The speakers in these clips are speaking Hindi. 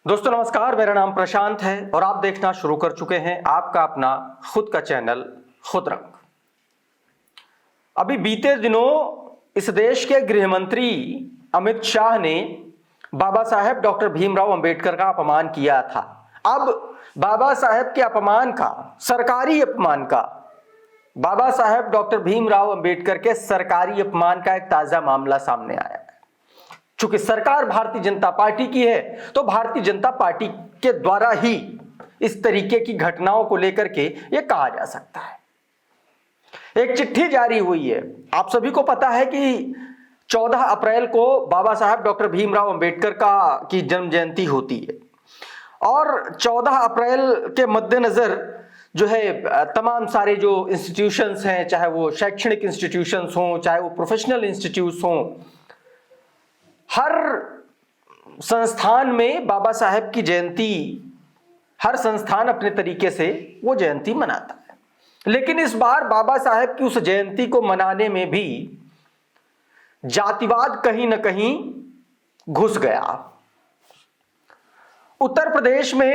दोस्तों नमस्कार, मेरा नाम प्रशांत है और आप देखना शुरू कर चुके हैं आपका अपना खुद का चैनल खुद रंग। अभी बीते दिनों इस देश के गृह मंत्री अमित शाह ने बाबा साहेब डॉक्टर भीमराव अंबेडकर का अपमान किया था। अब बाबा साहेब के अपमान का, सरकारी अपमान का, बाबा साहेब डॉक्टर भीमराव अंबेडकर के सरकारी अपमान का एक ताजा मामला सामने आया है। चूंकि सरकार भारतीय जनता पार्टी की है तो भारतीय जनता पार्टी के द्वारा ही इस तरीके की घटनाओं को लेकर के यह कहा जा सकता है। एक चिट्ठी जारी हुई है। आप सभी को पता है कि 14 अप्रैल को बाबा साहेब डॉक्टर भीमराव अंबेडकर की जन्म जयंती होती है और 14 अप्रैल के मद्देनजर जो है तमाम सारे जो इंस्टीट्यूशंस हैं, चाहे वो शैक्षणिक इंस्टीट्यूशंस हों, चाहे वो प्रोफेशनल इंस्टीट्यूट्स हों, हर संस्थान में बाबा साहेब की जयंती, हर संस्थान अपने तरीके से वो जयंती मनाता है। लेकिन इस बार बाबा साहेब की उस जयंती को मनाने में भी जातिवाद कहीं ना कहीं घुस गया। उत्तर प्रदेश में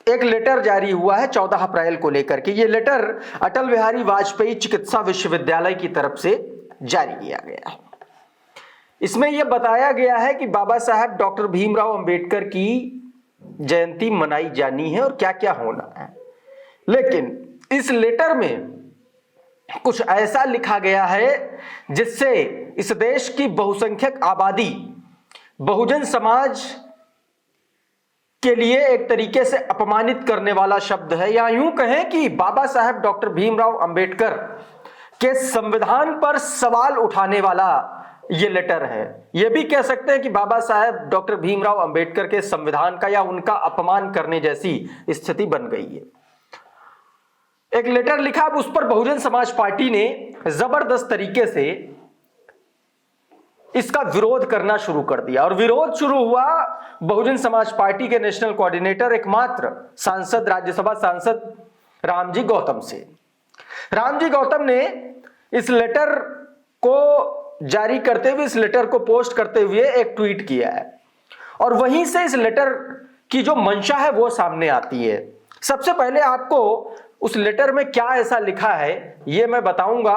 एक लेटर जारी हुआ है 14 अप्रैल को लेकर के। ये लेटर अटल बिहारी वाजपेयी चिकित्सा विश्वविद्यालय की तरफ से जारी किया गया है। इसमें यह बताया गया है कि बाबा साहेब डॉक्टर भीमराव अंबेडकर की जयंती मनाई जानी है और क्या क्या होना है। लेकिन इस लेटर में कुछ ऐसा लिखा गया है जिससे इस देश की बहुसंख्यक आबादी, बहुजन समाज के लिए एक तरीके से अपमानित करने वाला शब्द है, या यूं कहें कि बाबा साहेब डॉक्टर भीमराव अंबेडकर के संविधान पर सवाल उठाने वाला ये लेटर है। ये भी कह सकते हैं कि बाबा साहेब डॉक्टर भीमराव अंबेडकर के संविधान का या उनका अपमान करने जैसी स्थिति बन गई है। एक लेटर लिखा, अब उस पर बहुजन समाज पार्टी ने जबरदस्त तरीके से इसका विरोध करना शुरू कर दिया। और विरोध शुरू हुआ बहुजन समाज पार्टी के नेशनल कोऑर्डिनेटर, एकमात्र सांसद, राज्यसभा सांसद रामजी गौतम से। रामजी गौतम ने इस लेटर को जारी करते हुए, इस लेटर को पोस्ट करते हुए एक ट्वीट किया है और वहीं से इस लेटर की जो मंशा है वो सामने आती है। सबसे पहले आपको उस लेटर में क्या ऐसा लिखा है ये मैं बताऊंगा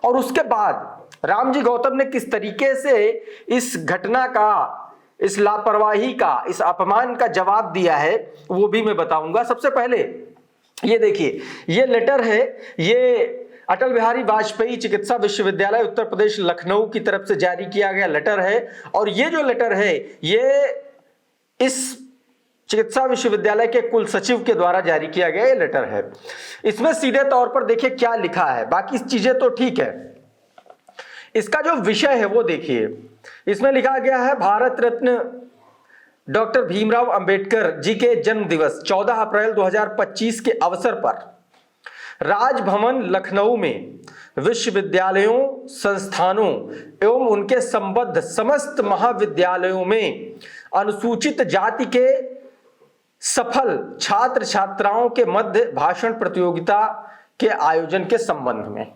और उसके बाद रामजी गौतम ने किस तरीके से इस घटना का, इस लापरवाही का, इस अपमान का जवाब दिया है वो भी मैं बताऊंगा। सबसे पहले ये देखिए, ये लेटर है, ये अटल बिहारी वाजपेयी चिकित्सा विश्वविद्यालय उत्तर प्रदेश लखनऊ की तरफ से जारी किया गया लेटर है। और ये जो लेटर है ये इस चिकित्सा विश्वविद्यालय के कुल सचिव के द्वारा जारी किया गया ये लेटर है। इसमें सीधे तौर पर देखिए क्या लिखा है, बाकी चीजें तो ठीक है, इसका जो विषय है वो देखिए। इसमें लिखा गया है, भारत रत्न डॉक्टर भीमराव अंबेडकर जी के जन्म दिवस 14 अप्रैल 2025 के अवसर पर राजभवन लखनऊ में विश्वविद्यालयों, संस्थानों एवं उनके संबद्ध समस्त महाविद्यालयों में अनुसूचित जाति के सफल छात्र छात्राओं के मध्य भाषण प्रतियोगिता के आयोजन के संबंध में।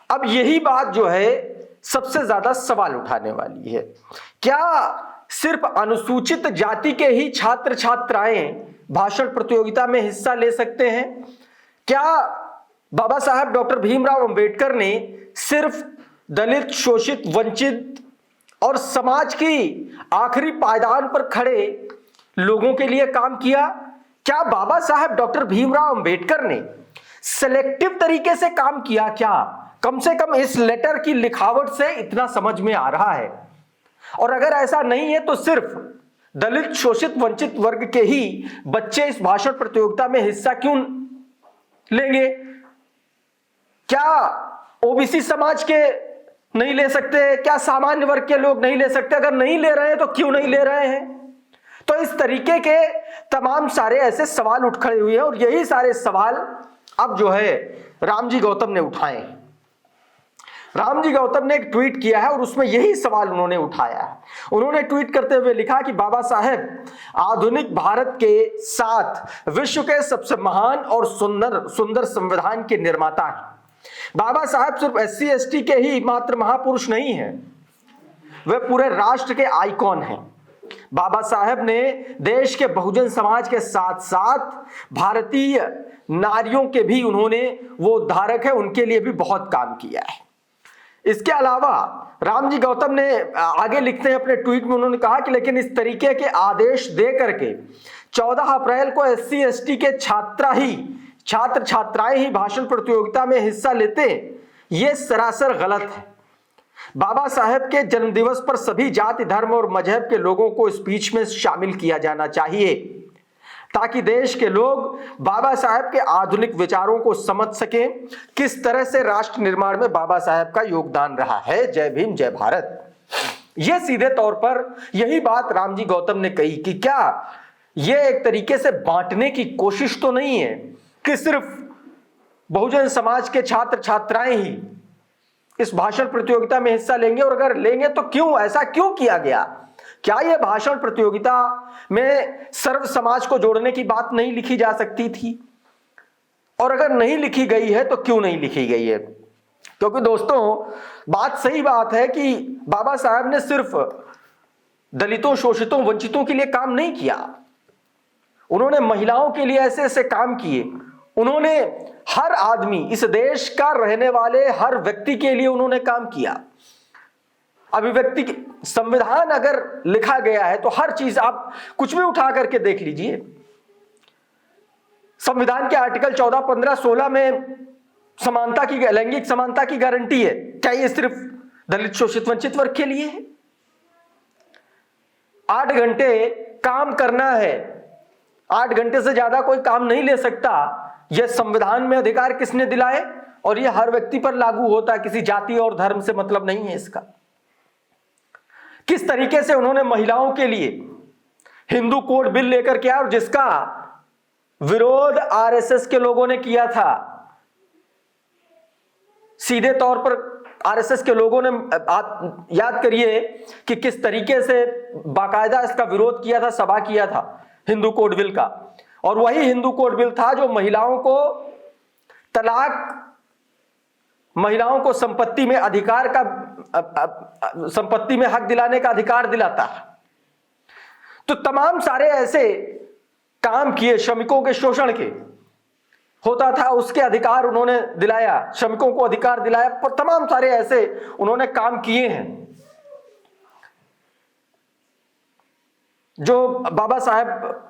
अब यही बात जो है सबसे ज्यादा सवाल उठाने वाली है। क्या सिर्फ अनुसूचित जाति के ही छात्र छात्राएं भाषण प्रतियोगिता में हिस्सा ले सकते हैं? क्या बाबा साहब डॉक्टर भीमराव अंबेडकर ने सिर्फ दलित, शोषित, वंचित और समाज की आखिरी पायदान पर खड़े लोगों के लिए काम किया? क्या बाबा साहब डॉक्टर भीमराव अंबेडकर ने सिलेक्टिव तरीके से काम किया? क्या कम से कम इस लेटर की लिखावट से इतना समझ में आ रहा है। और अगर ऐसा नहीं है तो सिर्फ दलित, शोषित, वंचित वर्ग के ही बच्चे इस भाषण प्रतियोगिता में हिस्सा क्यों लेंगे? क्या ओबीसी समाज के नहीं ले सकते? क्या सामान्य वर्ग के लोग नहीं ले सकते? अगर नहीं ले रहे हैं तो क्यों नहीं ले रहे हैं? तो इस तरीके के तमाम सारे ऐसे सवाल उठ खड़े हुए हैं और यही सारे सवाल अब जो है रामजी गौतम ने उठाए। रामजी गौतम ने एक ट्वीट किया है और उसमें यही सवाल उन्होंने उठाया है। उन्होंने ट्वीट करते हुए लिखा कि बाबा साहेब आधुनिक भारत के साथ विश्व के सबसे महान और सुंदर संविधान के निर्माता हैं। बाबा साहेब सिर्फ SC ST के ही मात्र महापुरुष नहीं हैं, वे पूरे राष्ट्र के आइकॉन हैं। बाबा साहेब ने देश के बहुजन समाज के साथ साथ भारतीय नारियों के भी उन्होंने वो उद्धारक है, उनके लिए भी बहुत काम किया है। इसके अलावा रामजी गौतम ने आगे लिखते हैं अपने ट्वीट में, उन्होंने कहा कि लेकिन इस तरीके के आदेश दे करके 14 अप्रैल को SC ST के छात्र छात्राएं ही भाषण प्रतियोगिता में हिस्सा लेते, ये सरासर गलत है। बाबा साहेब के जन्मदिवस पर सभी जाति, धर्म और मजहब के लोगों को स्पीच में शामिल किया जाना चाहिए ताकि देश के लोग बाबा साहेब के आधुनिक विचारों को समझ सकें, किस तरह से राष्ट्र निर्माण में बाबा साहेब का योगदान रहा है। जय भीम, जय भारत। यह सीधे तौर पर यही बात रामजी गौतम ने कही कि क्या यह एक तरीके से बांटने की कोशिश तो नहीं है कि सिर्फ बहुजन समाज के छात्र छात्राएं ही इस भाषण प्रतियोगिता में हिस्सा लेंगे, और अगर लेंगे तो क्यों, ऐसा क्यों किया गया? क्या यह भाषण प्रतियोगिता में सर्व समाज को जोड़ने की बात नहीं लिखी जा सकती थी? और अगर नहीं लिखी गई है तो क्यों नहीं लिखी गई है? क्योंकि दोस्तों बात सही बात है कि बाबा साहब ने सिर्फ दलितों, शोषितों, वंचितों के लिए काम नहीं किया, उन्होंने महिलाओं के लिए ऐसे ऐसे काम किए, उन्होंने हर आदमी, इस देश का रहने वाले हर व्यक्ति के लिए उन्होंने काम किया। अभिव्यक्ति संविधान अगर लिखा गया है तो हर चीज आप कुछ भी उठा करके देख लीजिए। संविधान के आर्टिकल 14, 15, 16 में समानता की, लैंगिक समानता की गारंटी है। क्या ये सिर्फ दलित, शोषित, वंचित वर्ग के लिए है? 8 घंटे काम करना है, 8 घंटे से ज्यादा कोई काम नहीं ले सकता। यह संविधान में अधिकार किसने दिलाए? और यह हर व्यक्ति पर लागू होता है, किसी जाति और धर्म से मतलब नहीं है इसका। किस तरीके से उन्होंने महिलाओं के लिए हिंदू कोड बिल लेकर के आया, और जिसका विरोध RSS के लोगों ने किया था। सीधे तौर पर RSS के लोगों ने, आप याद करिए कि किस तरीके से बाकायदा इसका विरोध किया था, सभा किया था हिंदू कोड बिल का। और वही हिंदू कोड बिल था जो महिलाओं को तलाक, महिलाओं को संपत्ति में अधिकार का, संपत्ति में हक दिलाने का अधिकार दिलाता है। तो तमाम सारे ऐसे काम किए, श्रमिकों के शोषण के होता था उसके अधिकार उन्होंने दिलाया, श्रमिकों को अधिकार दिलाया, पर तमाम सारे ऐसे उन्होंने काम किए हैं जो बाबा साहब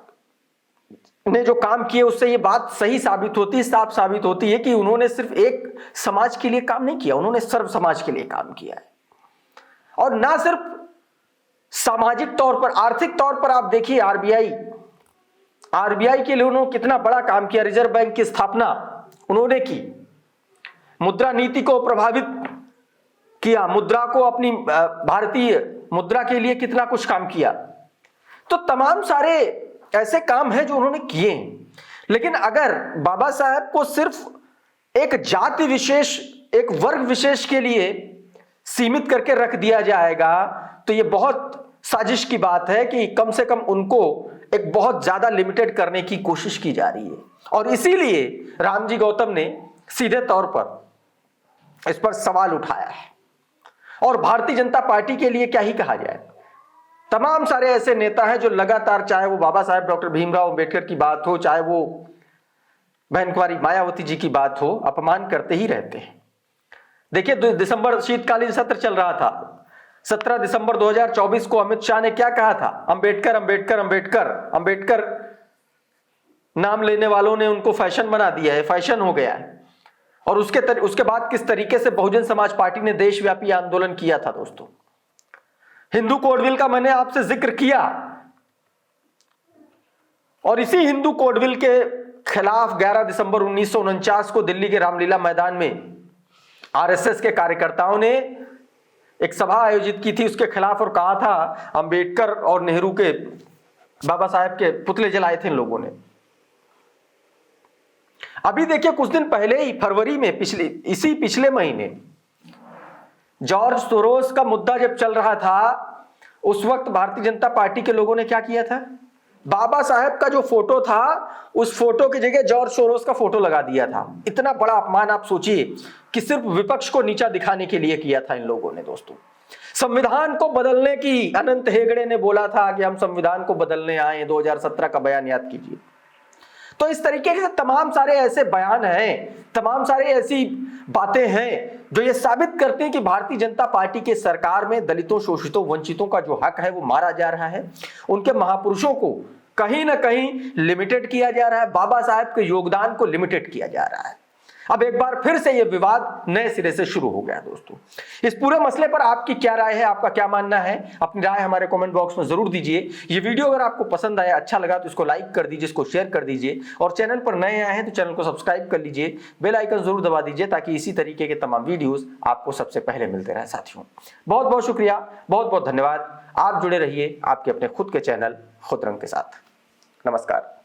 ने जो काम किए उससे ये बात सही साबित होती, साफ साबित होती है कि उन्होंने सिर्फ एक समाज के लिए काम नहीं किया, उन्होंने सर्व समाज के लिए काम किया है। और ना सिर्फ सामाजिक तौर पर, आर्थिक तौर पर आप देखिए आरबीआई के लिए उन्होंने कितना बड़ा काम किया। रिजर्व बैंक की स्थापना उन्होंने की, मुद्रा नीति को प्रभावित किया, मुद्रा को अपनी भारतीय मुद्रा के लिए कितना कुछ काम किया। तो तमाम सारे ऐसे काम हैं जो उन्होंने किए। लेकिन अगर बाबा साहब को सिर्फ एक जाति विशेष, एक वर्ग विशेष के लिए सीमित करके रख दिया जाएगा तो यह बहुत साजिश की बात है कि कम से कम उनको एक बहुत ज्यादा लिमिटेड करने की कोशिश की जा रही है। और इसीलिए रामजी गौतम ने सीधे तौर पर इस पर सवाल उठाया है। और भारतीय जनता पार्टी के लिए क्या ही कहा जाए, तमाम सारे ऐसे नेता हैं जो लगातार, चाहे वो बाबा साहेब डॉक्टर भीमराव अंबेडकर की बात हो, चाहे वो बहन कुमारी मायावती जी की बात हो, अपमान करते ही रहते हैं। देखिए दिसंबर शीतकालीन सत्र चल रहा था, 17 दिसंबर 2024 को अमित शाह ने क्या कहा था? अंबेडकर अंबेडकर अंबेडकर अंबेडकर नाम लेने वालों ने उनको फैशन बना दिया है, फैशन हो गया है। और उसके बाद किस तरीके से बहुजन समाज पार्टी ने देशव्यापी आंदोलन किया था दोस्तों। हिंदू कोड बिल का मैंने आपसे जिक्र किया, और इसी हिंदू कोड बिल के खिलाफ 11 दिसंबर 1949 को दिल्ली के रामलीला मैदान में RSS के कार्यकर्ताओं ने एक सभा आयोजित की थी उसके खिलाफ, और कहा था अंबेडकर और नेहरू के, बाबा साहेब के पुतले जलाए थे इन लोगों ने। अभी देखिए कुछ दिन पहले ही, फरवरी में, इसी पिछले महीने जॉर्ज सोरोस का मुद्दा जब चल रहा था, उस वक्त भारतीय जनता पार्टी के लोगों ने क्या किया था? बाबा साहेब का जो फोटो था उस फोटो की जगह जॉर्ज सोरोस का फोटो लगा दिया था। इतना बड़ा अपमान आप सोचिए कि सिर्फ विपक्ष को नीचा दिखाने के लिए किया था इन लोगों ने दोस्तों। संविधान को बदलने की अनंत हेगड़े ने बोला था कि हम संविधान को बदलने आए, 2017 का बयान याद कीजिए। तो इस तरीके से तमाम सारे ऐसे बयान हैं, तमाम सारे ऐसी बातें हैं जो ये साबित करते हैं कि भारतीय जनता पार्टी के सरकार में दलितों, शोषितों, वंचितों का जो हक है वो मारा जा रहा है। उनके महापुरुषों को कहीं ना कहीं लिमिटेड किया जा रहा है, बाबा साहब के योगदान को लिमिटेड किया जा रहा है। अब एक बार फिर से ये विवाद नए सिरे से शुरू हो गया। दोस्तों, इस पूरे मसले पर आपकी क्या राय है, आपका क्या मानना है? अपनी राय हमारे कमेंट बॉक्स में जरूर दीजिए। ये वीडियो अगर आपको पसंद आया, अच्छा लगा तो इसको लाइक कर दीजिए, इसको शेयर कर दीजिए, और चैनल पर नए आए हैं तो चैनल को सब्सक्राइब कर लीजिए, बेल आइकन जरूर दबा दीजिए ताकि इसी तरीके के तमाम वीडियोस आपको सबसे पहले मिलते रहे। साथियों, बहुत बहुत शुक्रिया, बहुत बहुत धन्यवाद। आप जुड़े रहिए आपके अपने खुद के चैनल खुदरंग के साथ। नमस्कार।